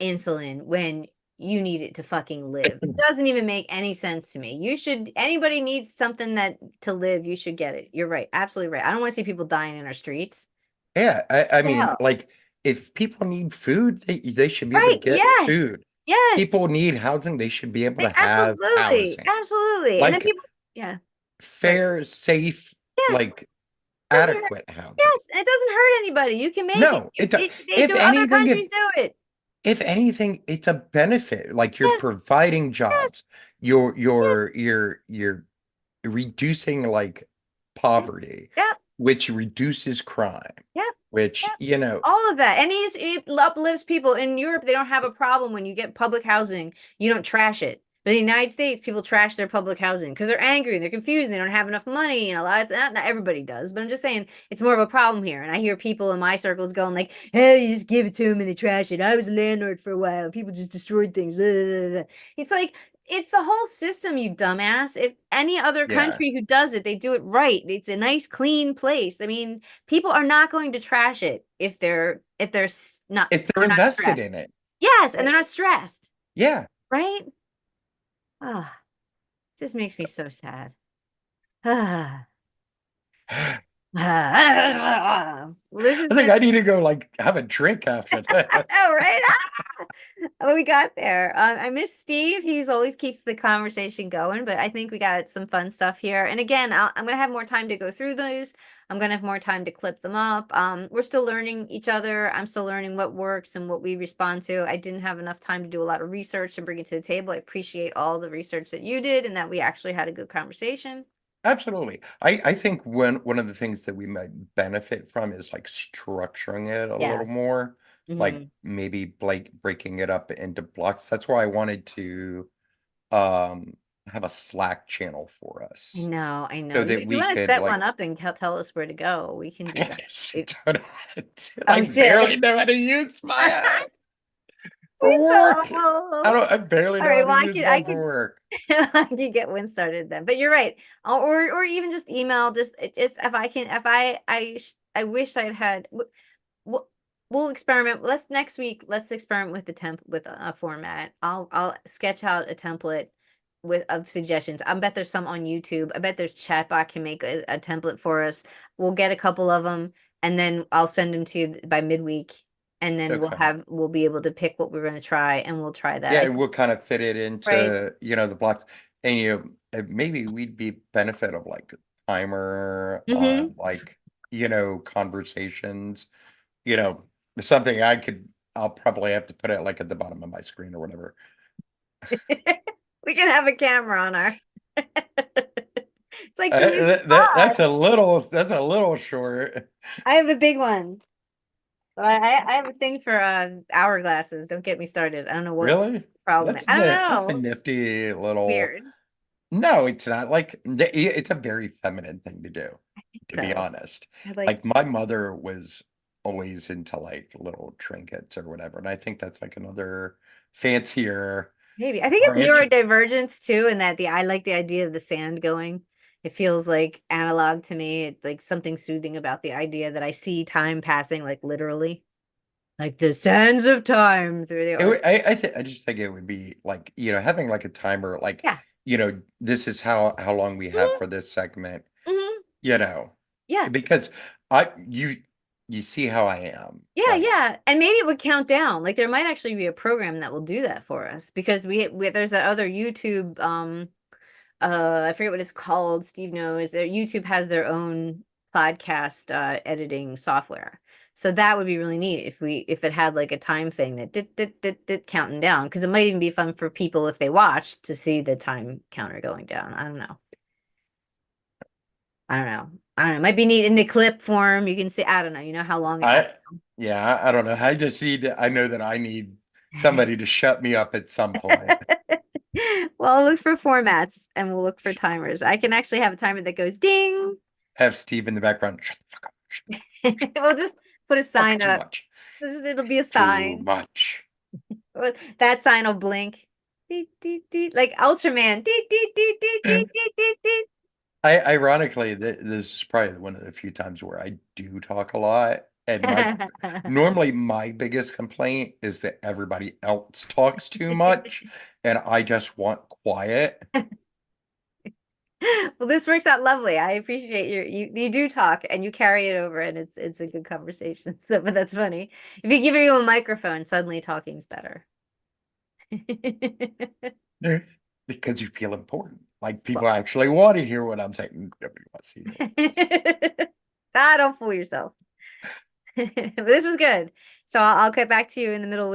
insulin when you need it to fucking live. It doesn't even make any sense to me. You should, anybody needs something that to live, you should get it. You're right. Absolutely right. I don't want to see people dying in our streets. yeah. I The mean, hell? like, if people need food, they should be able to Right. get Yes. food. Yes. People need housing, they should be able to have Absolutely. housing. Absolutely. And then Like people, yeah. Right. fair, safe, Yeah. like Doesn't hurt. adequate housing. Yes. And it doesn't hurt anybody. You can make it. No, it does. They If do, other anything, countries do it. if anything, it's a benefit. Like you're Yes. providing Yes. jobs. Yes. You're reducing like Yep. poverty, Yep. which reduces crime, Yep. which, Yep. All of that. And he uplifts people. In Europe, they don't have a problem when you get public housing, you don't trash it. But in the United States, people trash their public housing because they're angry and they're confused and they don't have enough money. And a lot of, not everybody does, but I'm just saying it's more of a problem here. And I hear people in my circles going like, hey, you just give it to them and they trash it. I was a landlord for a while. People just destroyed things. Blah, blah, blah. It's like, it's the whole system, you dumbass. If any other yeah, country who does it, they do it right. It's a nice, clean place. I mean, people are not going to trash it not if they're they're not invested in stressed. it. Yes, and Eh, they're not stressed, Yeah. right? Ah, just makes me so sad. Ah. I Well, this has think been I need to go like have a drink after this. oh, right. Oh, we got there. I miss Steve. He's always keeps the conversation going, but I think we got some fun stuff here. And again, I'm gonna have more time to go through those. I'm gonna have more time to clip them up. We're still learning each other. I'm still learning what works and what we respond to. I didn't have enough time to do a lot of research and bring it to the table. I appreciate all the research that you did and that we actually had a good conversation. Absolutely. I think one of the things that we might benefit from is like structuring it a little Yes. more, like Hmm. maybe like breaking it up into blocks. That's why I wanted to um have a Slack channel for I us know, I know. so You, that if you we want to could set one like up and tell us where to go, we can do that. I Oh shit. barely know how to use my We for work. will. I barely All know right. how to Well, use I one could, for work. I could get one started then. But you're right. Or even just email. Just if I can, if I wish I'd had. We'll, we'll experiment. Let's next week. Let's experiment with the temp with a format. I'll sketch out a template with of suggestions. I bet there's some on YouTube. I bet there's chatbot can make a template for us. We'll get a couple of them, and then I'll send them to you by midweek. And then Okay. we'll be able to pick what we're going to try, and we'll try that. Yeah, I and we'll kind of fit it right. into, the blocks. And maybe we'd be benefit of like a timer Mm-hmm. on like, conversations, you know, something I'll probably have to put it like at the bottom of my screen or whatever. We can have a camera on our. It's like the new That's pod. a little short. I have a big one. I have a thing for hourglasses. Don't get me started. I don't know what Really? problem. That's I don't that's a know. nifty little. Weird. No, it's not like it's a very feminine thing to do, to be So honest. I like Like my mother was always into like little trinkets or whatever, and I think that's like another fancier maybe. I think it's branch. neurodivergence too, and that the I like the idea of the sand going. It feels like analog to me. It's like something soothing about the idea that I see time passing like literally. Like the sands of time through the art. I just think it would be like, having like a timer, like, Yeah. this is how long we have Mhm, for this segment, mhm. you know, Yeah. because I you see how I am, Yeah, like, yeah. And maybe it would count down. Like there might actually be a program that will do that for us because we there's that other YouTube I forget what it's called. Steve knows. Their YouTube has their own podcast editing software. So that would be really neat if it had like a time thing that did counting down because it might even be fun for people if they watched to see the time counter going down. I don't know. I don't know. I don't know. It might be neat in the clip form. You can see, I don't know, you know how long it has. I yeah, I don't know. I know that I need somebody to shut me up at some point. Well, I'll look for formats and we'll look for timers. I can actually have a timer that goes ding. Have Steve in the background. Shut the fuck up. We'll just put a Fuck sign too up. much. It'll be a Too sign. much. That sign will blink. Deet, deet, deet, like Ultraman. Deet, deet, deet, deet, Yeah. deet, deet, deet, deet. Ironically, this is probably one of the few times where I do talk a lot. And my normally my biggest complaint is that everybody else talks too much and I just want quiet. Well, this works out lovely. I appreciate you do talk and you carry it over and it's a good conversation. So, but that's funny. If you give you a microphone, suddenly talking's better. Because you feel important. Like people Well, actually want to hear what I'm saying. Nobody wants to hear. don't fool yourself. But this was good. So I'll get back to you in the middle of the week.